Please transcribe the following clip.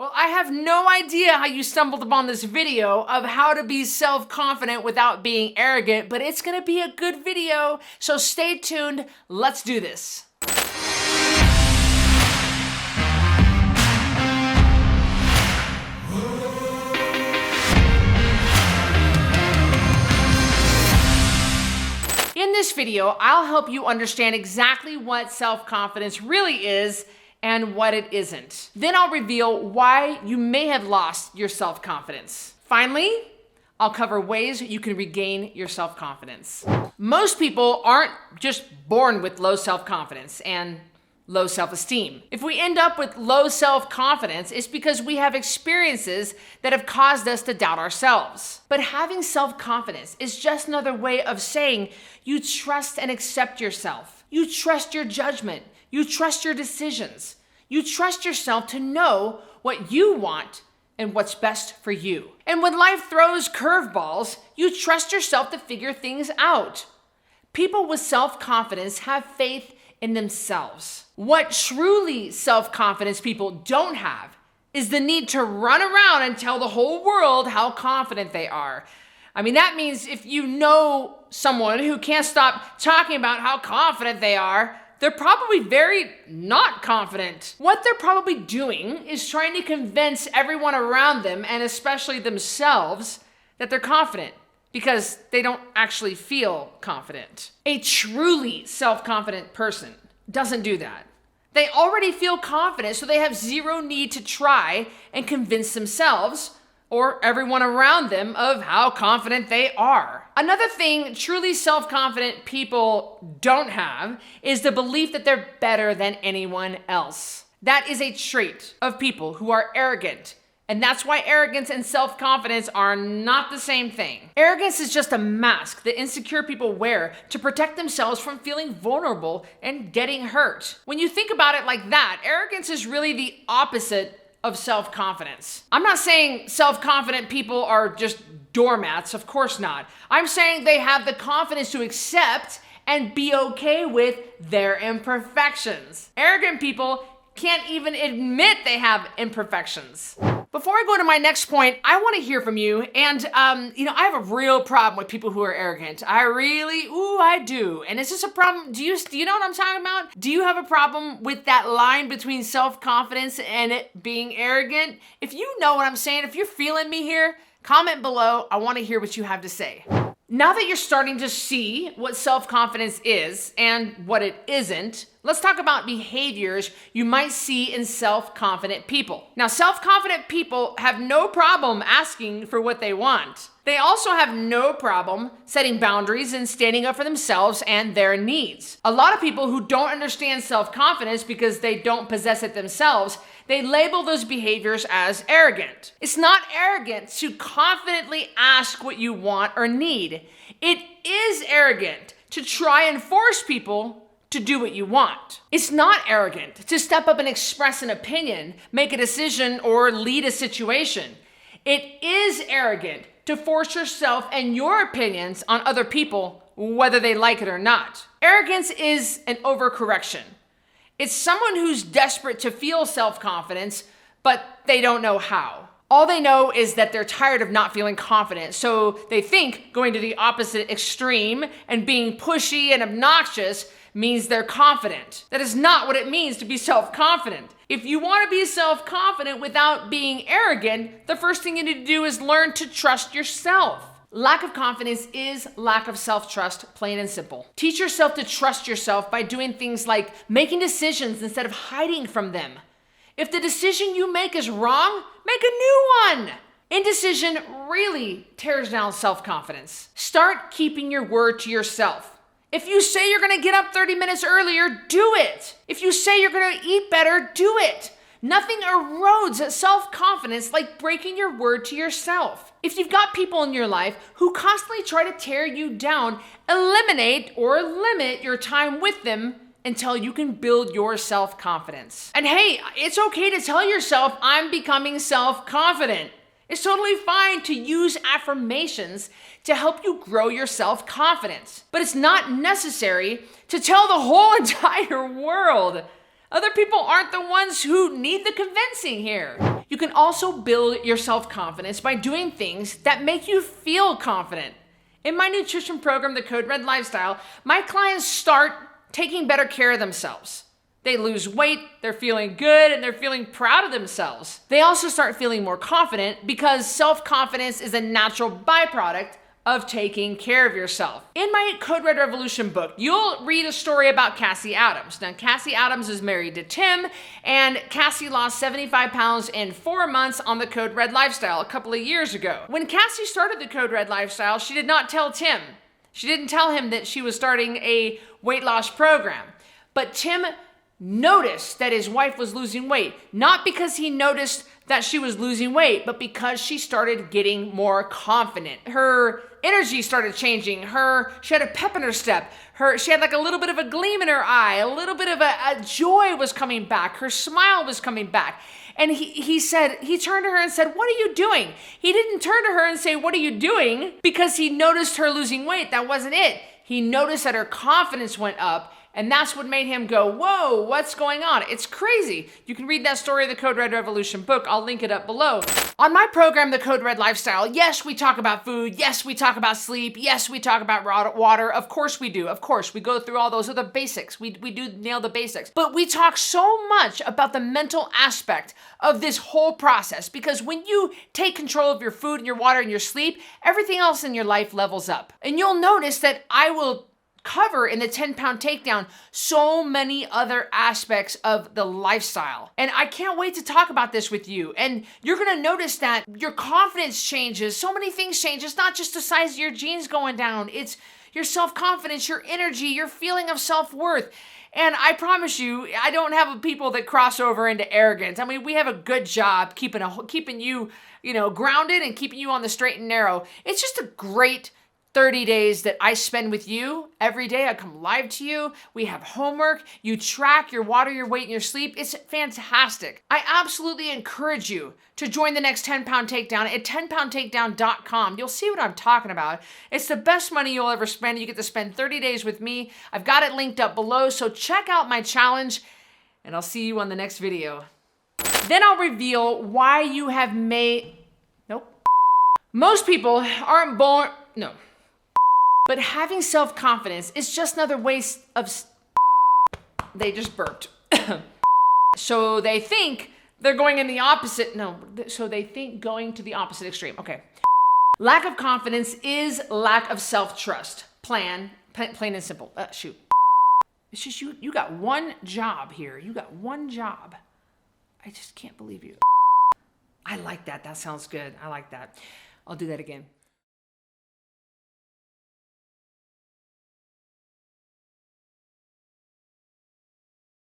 Well, I have no idea how you stumbled upon this video of how to be self-confident without being arrogant, but it's gonna be a good video, so stay tuned. Let's do this. In this video, I'll help you understand exactly what self-confidence really is and what it isn't. Then I'll reveal why you may have lost your self-confidence. Finally, I'll cover ways you can regain your self-confidence. Most people aren't just born with low self-confidence and low self-esteem. If we end up with low self-confidence, it's because we have experiences that have caused us to doubt ourselves. But having self-confidence is just another way of saying you trust and accept yourself. You trust your judgment. You trust your decisions. You trust yourself to know what you want and what's best for you. And when life throws curveballs, you trust yourself to figure things out. People with self-confidence have faith in themselves. What truly self-confidence people don't have is the need to run around and tell the whole world how confident they are. I mean, that means if you know someone who can't stop talking about how confident they are, they're probably very not confident. What they're probably doing is trying to convince everyone around them, and especially themselves, that they're confident because they don't actually feel confident. A truly self-confident person doesn't do that. They already feel confident, so they have zero need to try and convince themselves or everyone around them of how confident they are. Another thing truly self-confident people don't have is the belief that they're better than anyone else. That is a trait of people who are arrogant. And that's why arrogance and self-confidence are not the same thing. Arrogance is just a mask that insecure people wear to protect themselves from feeling vulnerable and getting hurt. When you think about it like that, arrogance is really the opposite of self-confidence. I'm not saying self-confident people are just doormats, of course not. I'm saying they have the confidence to accept and be okay with their imperfections. Arrogant people can't even admit they have imperfections. Before I go to my next point, I want to hear from you. And, I have a real problem with people who are arrogant. I do. And is this a problem? Do you know what I'm talking about? Do you have a problem with that line between self-confidence and it being arrogant? If you know what I'm saying, if you're feeling me here, comment below. I want to hear what you have to say. Now that you're starting to see what self-confidence is and what it isn't, let's talk about behaviors you might see in self-confident people. Now, self-confident people have no problem asking for what they want. They also have no problem setting boundaries and standing up for themselves and their needs. A lot of people who don't understand self-confidence because they don't possess it themselves, they label those behaviors as arrogant. It's not arrogant to confidently ask what you want or need. It is arrogant to try and force people to do what you want. It's not arrogant to step up and express an opinion, make a decision, or lead a situation. It is arrogant to force yourself and your opinions on other people, whether they like it or not. Arrogance is an overcorrection. It's someone who's desperate to feel self-confidence, but they don't know how. All they know is that they're tired of not feeling confident, so they think going to the opposite extreme and being pushy and obnoxious means they're confident. That is not what it means to be self-confident. If you want to be self-confident without being arrogant, the first thing you need to do is learn to trust yourself. Lack of confidence is lack of self-trust, plain and simple. Teach yourself to trust yourself by doing things like making decisions instead of hiding from them. If the decision you make is wrong, make a new one. Indecision really tears down self-confidence. Start keeping your word to yourself. If you say you're gonna get up 30 minutes earlier, do it. If you say you're gonna eat better, do it. Nothing erodes self-confidence like breaking your word to yourself. If you've got people in your life who constantly try to tear you down, eliminate or limit your time with them until you can build your self-confidence. And hey, it's okay to tell yourself, I'm becoming self-confident. It's totally fine to use affirmations to help you grow your self-confidence. But it's not necessary to tell the whole entire world Other people aren't the ones who need the convincing here. You can also build your self-confidence by doing things that make you feel confident. In my nutrition program, the Code Red Lifestyle, my clients start taking better care of themselves. They lose weight, they're feeling good, and they're feeling proud of themselves. They also start feeling more confident because self-confidence is a natural byproduct of taking care of yourself. In my Code Red Revolution book, you'll read a story about Cassie Adams. Now, Cassie Adams is married to Tim, and Cassie lost 75 pounds in 4 months on the Code Red Lifestyle a couple of years ago. When Cassie started the Code Red Lifestyle, she did not tell Tim. She didn't tell him that she was starting a weight loss program. But Tim noticed that his wife was losing weight, not because he noticed that she was losing weight, but because she started getting more confident. Her energy started changing. She had a pep in her step. She had like a little bit of a gleam in her eye. A little bit of a joy was coming back. Her smile was coming back. And he turned to her and said, "What are you doing?" He didn't turn to her and say, "What are you doing?" because he noticed her losing weight. That wasn't it. He noticed that her confidence went up. And that's what made him go, "Whoa, what's going on?" It's crazy. You can read that story in the Code Red Revolution book. I'll link it up below. On my program, the Code Red Lifestyle, yes, we talk about food. Yes, we talk about sleep. Yes, we talk about water. Of course we do. Of course, we go through all those other basics. We do nail the basics. But we talk so much about the mental aspect of this whole process, because when you take control of your food and your water and your sleep, everything else in your life levels up. And you'll notice that I will cover in the 10-pound takedown so many other aspects of the lifestyle. And I can't wait to talk about this with you. And you're gonna notice that your confidence changes. So many things change. It's not just the size of your jeans going down. It's your self-confidence, your energy, your feeling of self-worth. And I promise you, I don't have people that cross over into arrogance. I mean, we have a good job keeping you, grounded and keeping you on the straight and narrow. It's just a great 30 days that I spend with you every day. I come live to you. We have homework. You track your water, your weight, and your sleep. It's fantastic. I absolutely encourage you to join the next 10-pound takedown at 10poundtakedown.com. You'll see what I'm talking about. It's the best money you'll ever spend. You get to spend 30 days with me. I've got it linked up below, so check out my challenge, and I'll see you on the next video. Then I'll reveal why you have Most people aren't born. But having self-confidence is just another way of... They just burped. So they think they're going in the opposite... So they think going to the opposite extreme. Okay. Lack of confidence is lack of self-trust. Plain and simple. Shoot. It's just you got one job here. You got one job. I just can't believe you. I like that. That sounds good. I like that. I'll do that again.